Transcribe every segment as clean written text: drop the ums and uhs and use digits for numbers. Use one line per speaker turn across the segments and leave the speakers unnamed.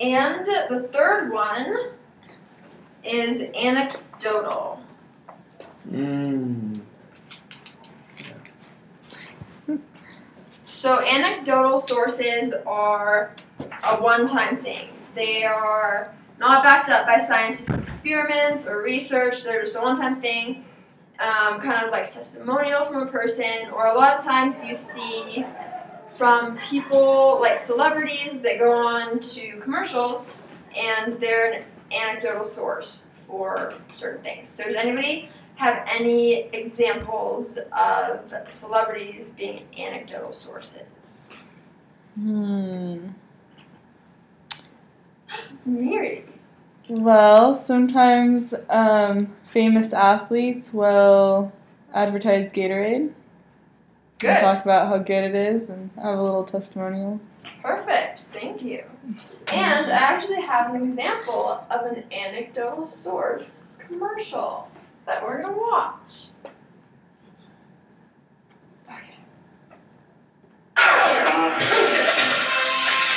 And the third one is anecdotal. So anecdotal sources are a one-time thing. They are not backed up by scientific experiments or research. They're just a one-time thing, kind of like a testimonial from a person, or a lot of times you see from people like celebrities that go on to commercials and they're an anecdotal source for certain things. So does anybody have any examples of celebrities being anecdotal sources? Mary.
Well, sometimes famous athletes will advertise Gatorade.
Good.
And talk about how good it is and have a little testimonial.
Perfect. Thank you. And I actually have an example of an anecdotal source commercial that we're going to watch. Okay.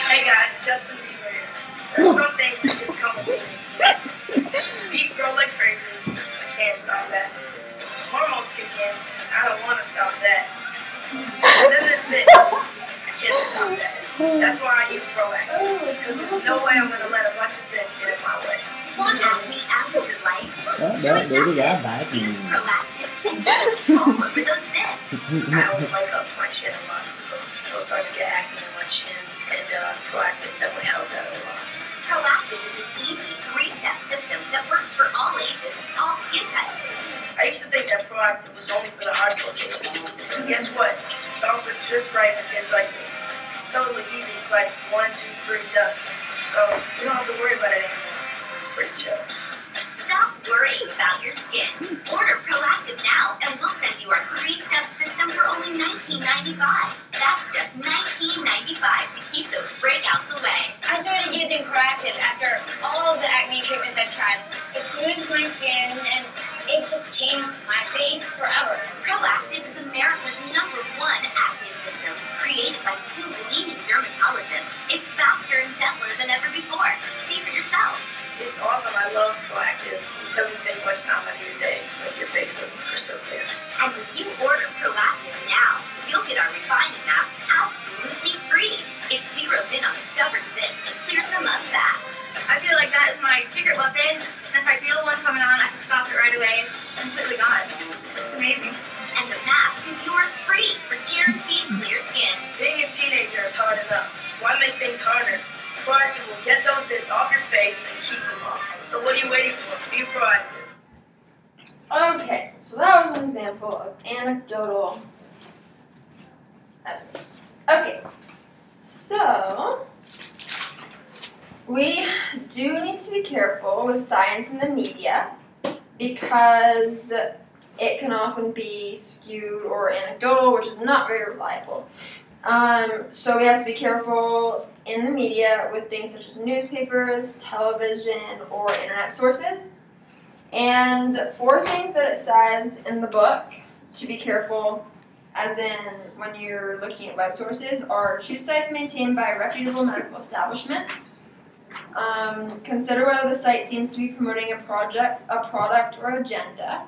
Hey guys, Justin Bieber here. There's some things that just come with being Beat grow like crazy. I can't stop that. Hormones kick in. I don't want to stop that. And then there's this. I can't stop that. That's why I use Proactive. Because there's no way I'm going to let a bunch of zits get in my way.
Want healthy apples in life? Use Proactive and get control over those zits.
I always wake up to my chin a lot, so I'll start to get acne on my chin. And Proactive definitely helped that a lot.
Proactive is an easy 3-step system that works for all ages, all skin types.
I used to think that Proactive was only for the hardcore cases. But guess what? It's also just right for kids like me. It's totally easy. It's like 1, 2, 3, done. So you don't have to worry about it anymore. It's pretty chill.
Stop worrying about your skin. Order Proactive now, and we'll send you our 3-step system for only $19.95. That's just $19.95 to keep those breakouts away.
I started using Proactive after all of the acne treatments I've tried. It smooths my skin, and it just changed my face forever.
Proactive is America's #1 acne system, created by 2 leading dermatologists. It's faster and gentler than ever before. See for yourself.
It's awesome. I love Proactive. It doesn't take much time out of your day to make your face look crystal clear.
And if you order Proactive now, you'll get our refining mask absolutely free. It zeroes in on stubborn zits and clears them up fast.
I feel like that is my secret weapon, and if I feel one coming on, I can stop it right away. It's completely gone. It's amazing.
And the mask is yours free for guaranteed clear skin.
Being a teenager is hard enough. Why make things harder? Proactive will get those hits off your face and keep them off. So what are you waiting for? Be proactive.
Okay, so that was an example of anecdotal evidence. Okay, so we do need to be careful with science in the media because it can often be skewed or anecdotal, which is not very reliable. So we have to be careful in the media with things such as newspapers, television, or internet sources. And 4 things that it says in the book to be careful, as in when you're looking at web sources, are choose sites maintained by reputable medical establishments. Consider whether the site seems to be promoting a product, or agenda.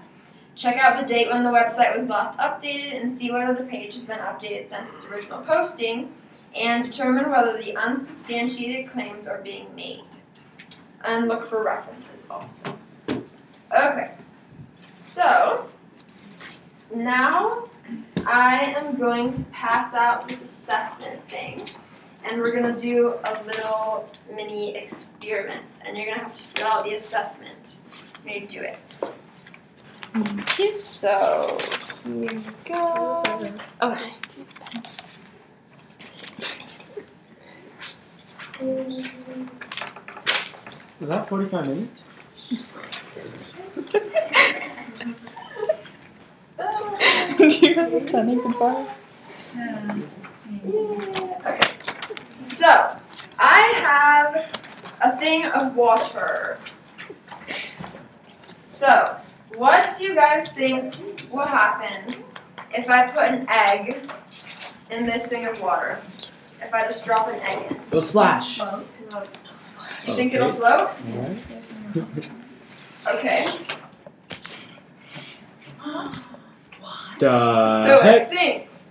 Check out the date when the website was last updated and see whether the page has been updated since its original posting, and determine whether the unsubstantiated claims are being made. And look for references also. Okay, so now I am going to pass out this assessment thing, and we're going to do a little mini experiment, and you're going to have to fill out the assessment. You need to do it.
Okay, so here we go. Okay.
Was that 45 minutes?
Do you have a pen I could borrow?
Okay, so I have a thing of water. So, what do you guys think will happen if I put an egg in this thing of water? If I just drop an egg in?
It'll splash.
You think it'll float?
Alright.
Okay.
The
So it
heck?
sinks.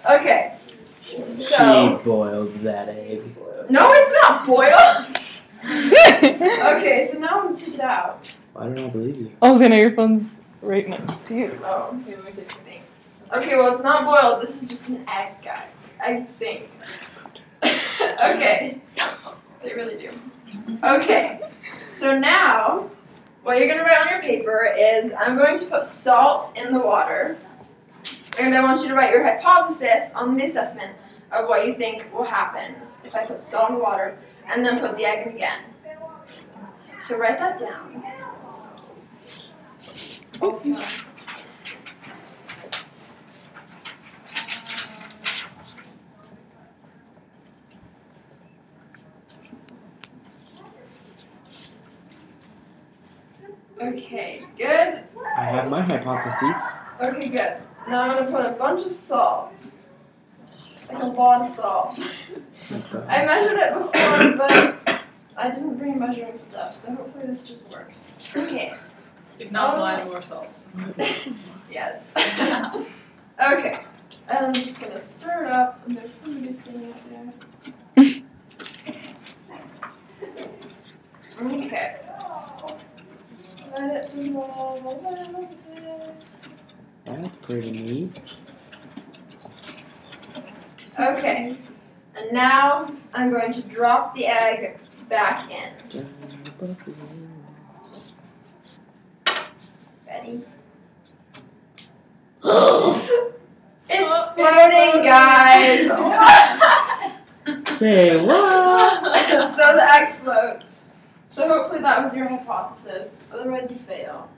Okay.
She
So.
boiled that egg.
No, it's not boiled. Okay, so now I'm gonna take it out.
Why don't I believe you?
Oh, Zanna, your phone's right next to you.
Oh, here, let me get your thanks. Okay, well, it's not boiled. This is just an egg, guys. Eggs sink. Okay. They really do. Okay. So now, what you're going to write on your paper is I'm going to put salt in the water. And I want you to write your hypothesis on the assessment of what you think will happen if I put salt in the water and then put the egg in again. So write that down. Also, okay, good.
I have my hypotheses.
Okay, good. Now I'm going to put a bunch of salt. Like a lot of salt.
Let's go.
I measured it before, but I didn't bring measuring stuff, so hopefully this just works. Okay.
If not, we'll add more salt.
Yes. Okay. And I'm just going to stir it up, and there's somebody sitting out there. Okay. Let it dissolve a little bit.
That's pretty neat.
Okay. And now I'm going to drop the egg back in. Ready? It's floating, guys! What?
Say what?
So the egg floats. So hopefully that was your hypothesis. Otherwise you fail.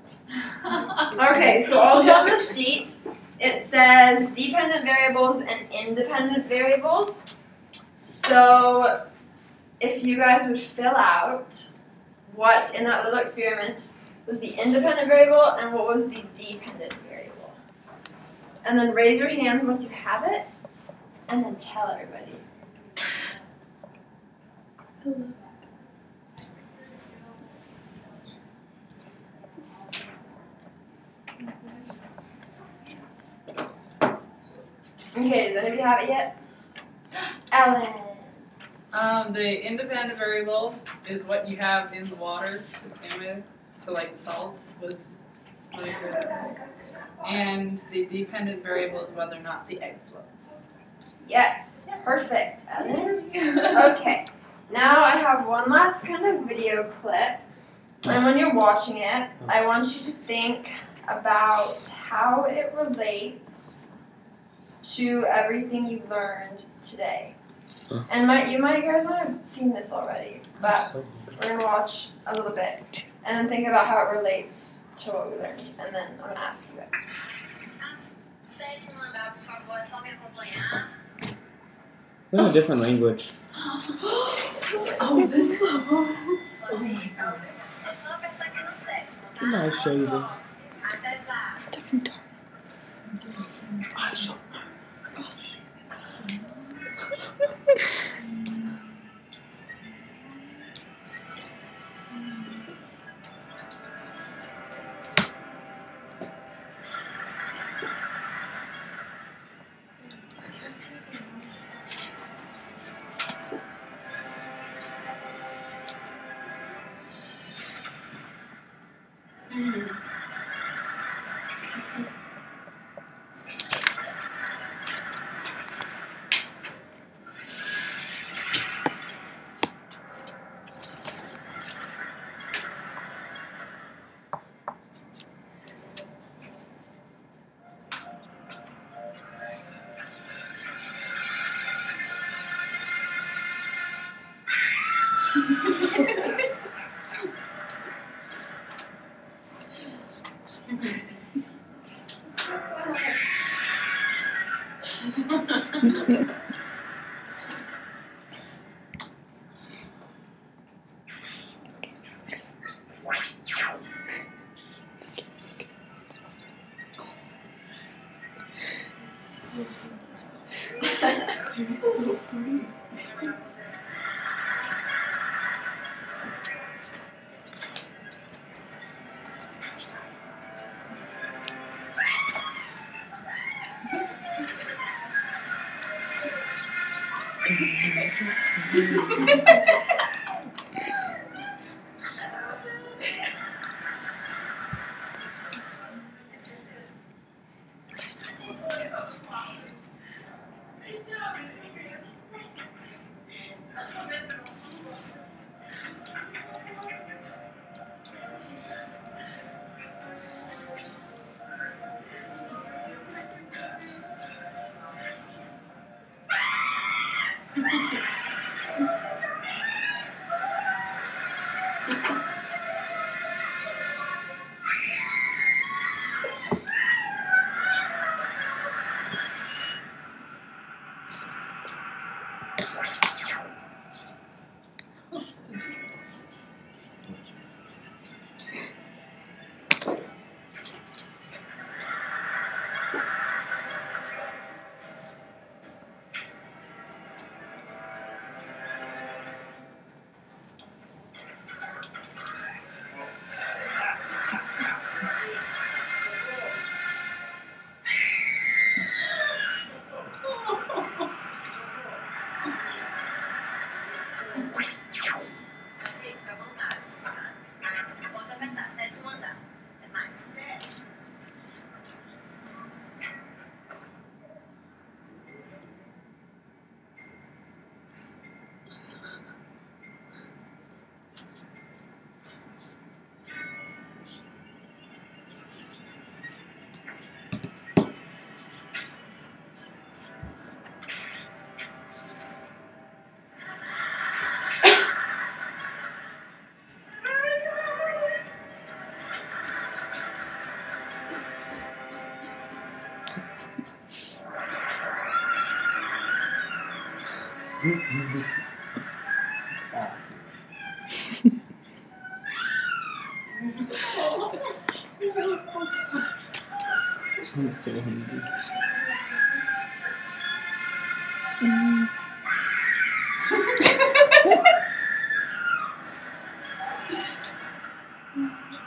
Okay, so also on the sheet, it says dependent variables and independent variables. So if you guys would fill out what in that little experiment was the independent variable and what was the dependent variable. And then raise your hand once you have it, and then tell everybody. Okay, does anybody have it yet? Ellen.
The independent variable is what you have in the water to begin with. So like the salt was what it was. And the dependent variable is whether or not the egg floats.
Yes, perfect, Ellen. Okay, now I have one last kind of video clip. And when you're watching it, I want you to think about how it relates to everything you learned today. And you guys might have seen this already, but we're going to watch a little bit and then think about how it relates to what we learned. And then I'm going to ask you guys.
They're in a different language.
Oh, this one.
Can I show you this?
It's different.
Sì, fica à vontade. Pode apertar, 7º andar. Até mais.
Awesome. I'm so hungry.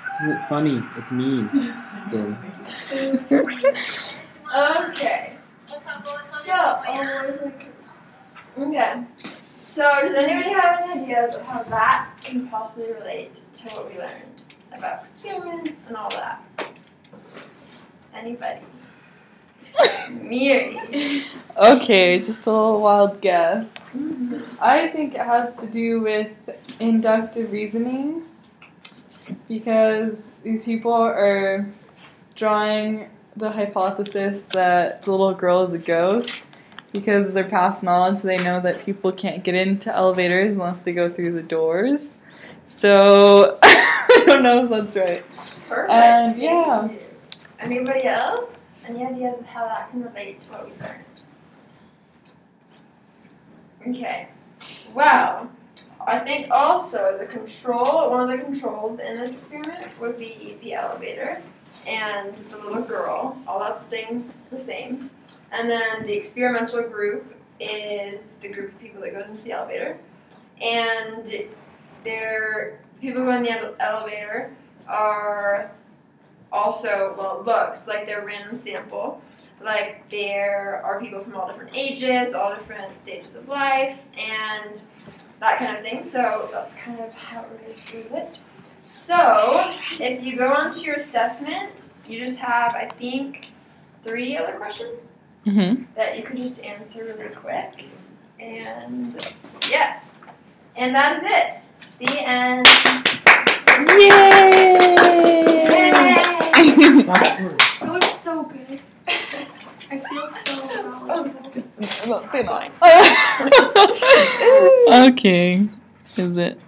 This isn't funny. It's mean. Dylan.
Okay. Okay. So, does anybody have any ideas of how that can possibly relate to what we learned about experiments and all that? Anybody? Miri.
Okay, just a little wild guess. I think it has to do with inductive reasoning because these people are drawing the hypothesis that the little girl is a ghost because of their past knowledge. They know that people can't get into elevators unless they go through the doors. So, I don't know if that's right.
Perfect.
And yeah.
Anybody else? Any ideas of how that can relate to what we learned? Okay. Well, I think also one of the controls in this experiment would be the elevator and the little girl. All that's the same. And then the experimental group is the group of people that goes into the elevator. And people going in the elevator are also, well, it looks like they're a random sample. Like there are people from all different ages, all different stages of life, and that kind of thing. So that's kind of how we're going to do it. So if you go on to your assessment, you just have, I think, 3 other questions that you could just answer really quick. And yes. And that is it. The end.
Yay!
That was so good. I feel so
Don't say mine. Okay. Is it?